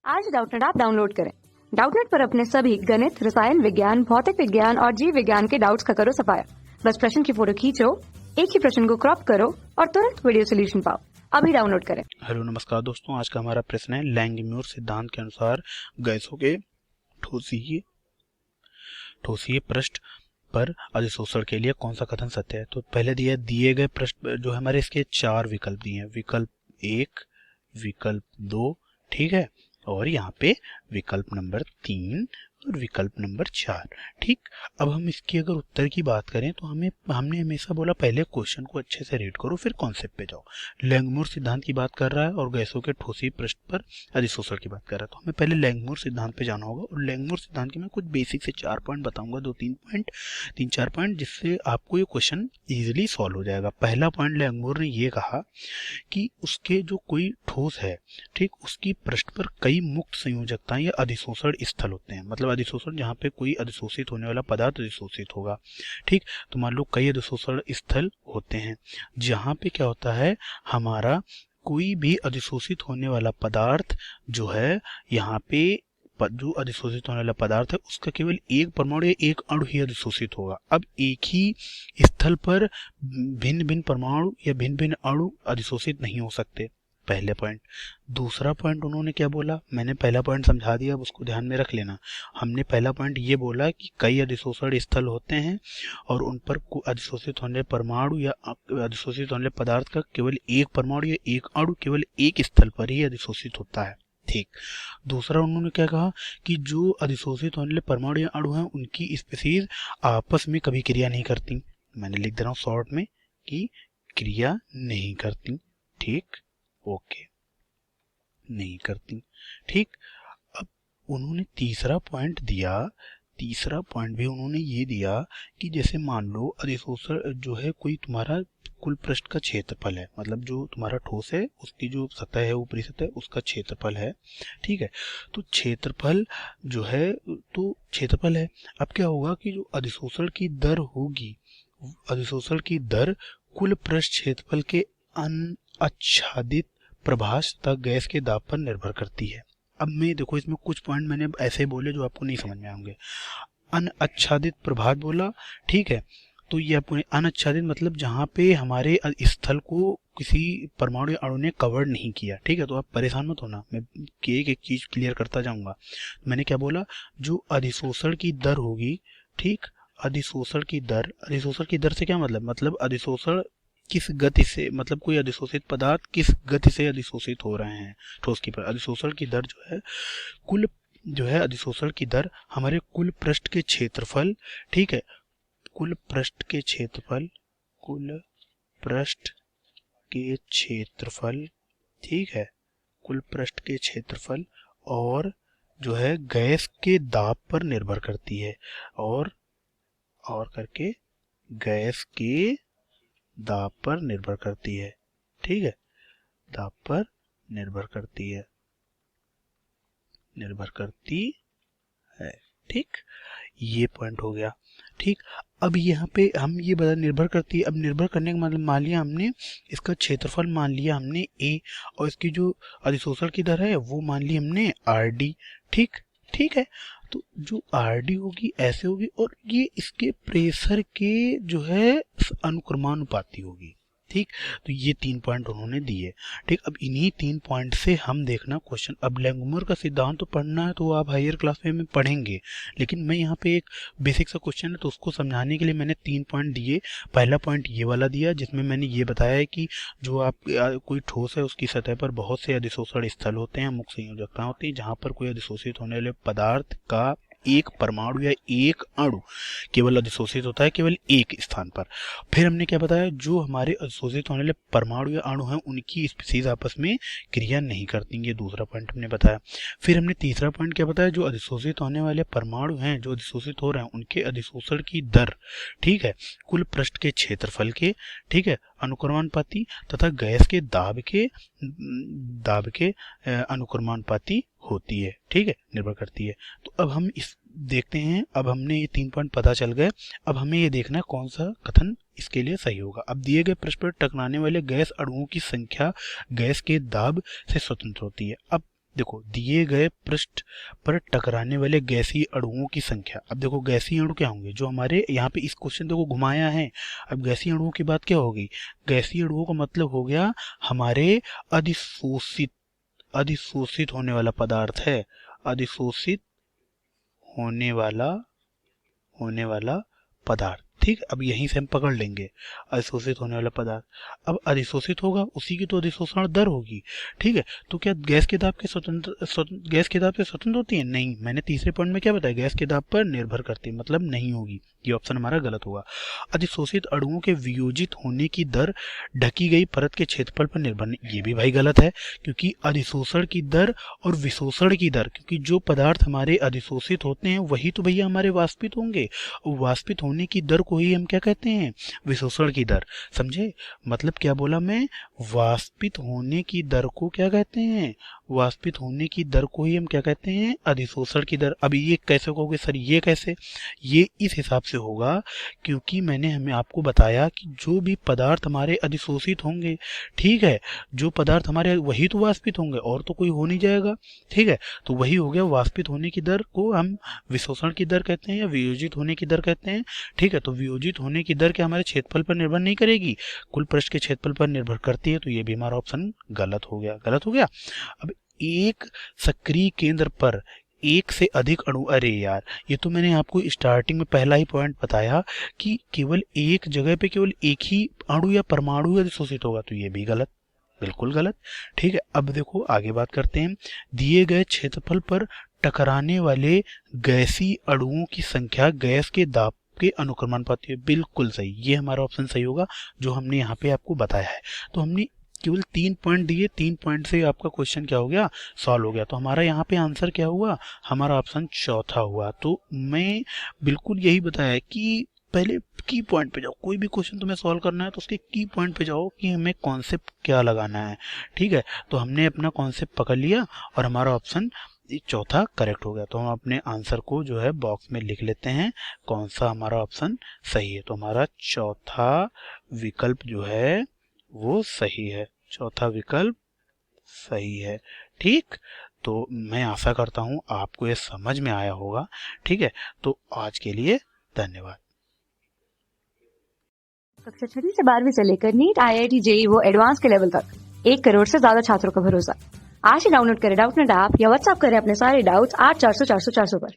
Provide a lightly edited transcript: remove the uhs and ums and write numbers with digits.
आज Doubtnut app download करें। Doubtnut पर अपने सभी गणित, रसायन विज्ञान, भौतिक विज्ञान और जीव विज्ञान के डाउट्स का करो सफाया। बस प्रश्न की फोटो खींचो, एक ही प्रश्न को क्रॉप करो और तुरंत वीडियो सोल्यूशन पाओ। अभी डाउनलोड करें। हेलो नमस्कार दोस्तों, आज का हमारा प्रश्न है लैंगम्यूर सिद्धांत के अनुसार गैसों के ठोसीय पृष्ठ पर अधिशोषण के लिए कौन सा कथन सत्य है। तो पहले दिए गए पृष्ठ जो है हमारे, इसके चार विकल्प दिए हैं। विकल्प 1, विकल्प 2, ठीक है, और यहाँ पे विकल्प नंबर 3 और विकल्प नंबर 4, ठीक। अब हम इसकी अगर उत्तर की बात करें तो हमने हमेशा बोला पहले क्वेश्चन को अच्छे से रीड करो फिर कॉन्सेप्ट पे जाओ। लैंगम्यूर सिद्धांत की बात कर रहा है और गैसों के ठोसी पृष्ठ पर अधिशोषण की बात कर रहा है, तो हमें पहले लैंगम्यूर सिद्धांत पे जाना होगा। और लैंगम्यूर सिद्धांत के मैं कुछ बेसिक से 4 पॉइंट बताऊंगा, 3-4 पॉइंट, जिससे आपको ये क्वेश्चन इजिली सॉल्व हो जाएगा। पहला पॉइंट, लैंगम्यूर ने ये कहा कि उसके जो कोई ठोस है, ठीक, उसकी पृष्ठ पर कई मुक्त संयोजकताएं या अधिशोषण स्थल होते हैं। मतलब अधिशोषण जहाँ पे कोई अधिशोषित होने वाला पदार्थ अधिशोषित होगा, ठीक। तो मान लो कई अधिशोषण स्थल होते हैं जहाँ पे क्या होता है, हमारा कोई भी अधिशोषित होने वाला पदार्थ जो है, यहाँ पे जो अधिशोषित होने वाला पदार्थ है उसका केवल एक परमाणु या एक अणु ही अधिशोषित होगा। अब एक ही स्थल पर भिन्न भिन्न परमाणु या भिन्न भिन्न अणु अधिशोषित नहीं हो सकते, पहले पॉइंट। दूसरा पॉइंट उन्होंने क्या बोला, मैंने पहला पॉइंट समझा दिया, अब उसको ध्यान में रख लेना। हमने पहला पॉइंट ये बोला कि कई अधिशोषण स्थल होते हैं और उन पर अधिशोषित होने परमाणु या अधिशोषित होने पदार्थ का केवल एक परमाणु या एक अणु केवल एक स्थल पर ही अधिशोषित होता है, ठीक। दूसरा उन्होंने क्या कहा कि जो अधिशोषित होने वाले परमाणु या अणु हैं उनकी स्पीशीज आपस में कभी क्रिया नहीं करती। मैंने लिख दे रहा हूँ शॉर्ट में कि क्रिया नहीं करती, ठीक, ओके, नहीं करती, ठीक। अब उन्होंने तीसरा पॉइंट दिया, तीसरा पॉइंट भी उन्होंने ये दिया कि जैसे मान लो अधिशोषण जो है कोई तुम्हारा कुल पृष्ठ का क्षेत्रफल है, मतलब जो तुम्हारा ठोस है उसकी जो सतह है, ऊपरी सतह, उसका क्षेत्रफल है, ठीक है। तो क्षेत्रफल जो है, तो क्षेत्रफल है। अब क्या होगा कि जो अधिशोषण की दर होगी, अधिशोषण की दर कुल पृष्ठ क्षेत्रफल के अनाच्छादित प्रभास तथा गैस के दाब पर निर्भर करती है। अब मैं देखो इसमें कुछ पॉइंट मैंने ऐसे बोले जो आपको नहीं समझ में आएंगे। अनाच्छादित प्रभास बोला, ठीक है, तो ये आपको अनाच्छादित मतलब जहाँ पे हमारे स्थल को किसी परमाणु अणु ने कवर नहीं किया, ठीक है। तो आप परेशान मत होना, मैं एक एक चीज क्लियर करता जाऊंगा। मैंने क्या बोला, जो अधिशोषण की दर होगी, ठीक, अधिशोषण की दर से क्या मतलब अधिशोषण किस गति से, मतलब कोई अधिशोषित पदार्थ किस गति से अधिशोषित हो रहे हैं ठोस की पर, अधिशोषण की दर जो है कुल जो है अधिशोषण की दर हमारे कुल पृष्ठ के क्षेत्रफल, ठीक है, कुल पृष्ठ के क्षेत्रफल, कुल पृष्ठ के क्षेत्रफल, ठीक है, कुल पृष्ठ के क्षेत्रफल और जो है गैस के दाब पर निर्भर करती है, और करके गैस के दाब पर निर्भर करती है, ठीक है, दाब पर निर्भर करती है, ठीक। ये पॉइंट हो गया, ठीक। अब यहाँ पे हम ये बता निर्भर करती है, अब निर्भर करने का मतलब मान लिया हमने इसका क्षेत्रफल मान लिया हमने a और इसकी जो अधिशोषण की दर है वो मान ली हमने rd, ठीक, ठीक है। तो जो rd होगी ऐसे होगी और ये इसके प्रेशर के जो है अनुक्रमानुपाती होगी, ठीक। तो ये 3 पॉइंट उन्होंने दिए, ठीक। अब इन्हीं 3 पॉइंट से हम देखना क्वेश्चन। अब लैंगम्यूर का सिद्धांत तो पढ़ना है तो आप हायर क्लास में पढ़ेंगे, लेकिन मैं यहाँ पे एक बेसिक सा क्वेश्चन है तो उसको समझाने के लिए मैंने 3 पॉइंट दिए। पहला पॉइंट ये वाला दिया जिसमें मैंने ये बताया है कि जो आप कोई ठोस है उसकी सतह पर बहुत से अधिशोषण स्थल होते हैं, मुक्त संयोजकता होती है, जहाँ पर कोई अधिशोषित होने वाले पदार्थ का एक परमाणु या एक अणु केवल अधिशोषित होता है केवल एक स्थान पर। फिर हमने क्या बताया, जो हमारे अधिशोषित होने वाले परमाणु या अणु हैं उनकी स्पीशीज आपस में क्रिया नहीं करती, ये दूसरा पॉइंट हमने बताया। फिर हमने तीसरा पॉइंट क्या बताया, जो अधिशोषित होने वाले परमाणु हैं जो अधिशोषित हो रहे हैं उनके अधिशोषण की दर, ठीक है, कुल पृष्ठ के क्षेत्रफल के, ठीक है, अनुक्रमानुपाती तथा गैस के दाब के अनुक्रमानुपाती होती है, ठीक है, निर्भर करती है। तो अब हम इस देखते हैं, अब हमने ये 3 पॉइंट पता चल गए। अब हमें ये देखना है कौन सा कथन इसके लिए सही होगा। अब दिए गए पृष्ठ पर टकराने वाले गैस अणुओं की संख्या गैस के दाब से स्वतंत्र होती है। अब देखो दिए गए पृष्ठ पर टकराने वाले गैसीय अणुओं की संख्या। अब देखो गैसीय अणु क्या होंगे, जो हमारे यहाँ पे इस क्वेश्चन देखो घुमाया है। अब गैसीय अणुओं की बात क्या होगी, गैसीय अणुओं का मतलब हो गया हमारे अधिशोषित होने वाला पदार्थ है, अधिशोषित होने वाला पदार्थ। ठीक, अब यहीं से हम पकड़ लेंगे अधिशोषित होने वाला पदार्थ। अब अधिशोषित होगा उसी की तो अधिशोषण दर होगी। ठीक है, तो क्या गैस के दाब गैस के दाब से स्वतंत्र होती है? नहीं, मैंने तीसरे पॉइंट में क्या बताया, गैस के दाब पर निर्भर करती है, मतलब नहीं होगी। ये ऑप्शन हमारा गलत होगा। अधिशोषित अणुओं के वियोजित होने की दर ढकी गई परत के क्षेत्रफल पर निर्भर नहीं, ये भी भाई गलत है, क्योंकि अधिशोषण की दर और विशोषण की दर, क्योंकि जो पदार्थ हमारे अधिशोषित होते हैं वही तो भैया हमारे वाष्पित होंगे। वाष्पित होने की दर को ही हम क्या कहते हैं, विशोषण की दर। समझे, मतलब क्या बोला मैं, वाष्पित होने की दर को क्या कहते हैं, वाष्पित होने की दर को ही हम क्या कहते हैं, अधिशोषण की दर। अब ये कैसे कहोगे सर, ये कैसे, ये इस हिसाब से होगा क्योंकि मैंने हमें आपको बताया कि जो भी पदार्थ हमारे अधिशोषित होंगे, ठीक है, जो पदार्थ हमारे वही तो वाष्पित होंगे, और तो कोई हो नहीं जाएगा। ठीक है, तो वही हो गया, वाष्पित होने की दर को हम विशोषण की दर कहते हैं या वियोजित होने की दर कहते हैं। ठीक है, तो वियोजित होने की दर क्या हमारे क्षेत्रफल पर निर्भर नहीं करेगी, कुल पृष्ठ के क्षेत्रफल पर निर्भर करती है, तो ये भी हमारा ऑप्शन गलत हो गया, गलत हो गया। अब एक सक्रिय केंद्र पर एक से अधिक अणु, अरे यार ये तो मैंने आपको स्टार्टिंग में पहला ही पॉइंट बताया कि केवल एक जगह पे केवल एक ही अणु या परमाणु अधिशोषित होगा, तो ये भी गलत, बिल्कुल गलत। ठीक है, अब देखो आगे बात करते हैं। दिए गए क्षेत्रफल पर टकराने वाले गैसीय अणुओं की संख्या गैस के दाब के अनुक्रमानुपाती है, बिल्कुल सही, ये हमारा ऑप्शन सही होगा जो हमने यहाँ पे आपको बताया है। तो हमने केवल 3 पॉइंट दिए, 3 पॉइंट से आपका क्वेश्चन क्या हो गया, सॉल्व हो गया। तो हमारा यहाँ पे आंसर क्या हुआ, हमारा ऑप्शन चौथा हुआ। तो मैं बिल्कुल यही बताया कि पहले की पॉइंट पे जाओ, कोई भी क्वेश्चन तुम्हें सॉल्व करना है तो उसके की पॉइंट पे जाओ कि हमें कॉन्सेप्ट क्या लगाना है। ठीक है, तो हमने अपना कॉन्सेप्ट पकड़ लिया और हमारा ऑप्शन चौथा करेक्ट हो गया। तो हम अपने आंसर को जो है बॉक्स में लिख लेते हैं कौन सा हमारा ऑप्शन सही है। तो हमारा चौथा विकल्प जो है वो सही है, चौथा विकल्प सही है। ठीक, तो मैं आशा करता हूं आपको ये समझ में आया होगा। ठीक है, तो आज के लिए धन्यवाद। कक्षा 6 से 12वीं से लेकर नीट, IIT, JEE वो एडवांस के लेवल तक 1 करोड़ से ज्यादा छात्रों का भरोसा। आज ही डाउनलोड करें डाउटनेट ऐप या व्हाट्सएप करें अपने सारे डाउट्स 8400 400 400 पर।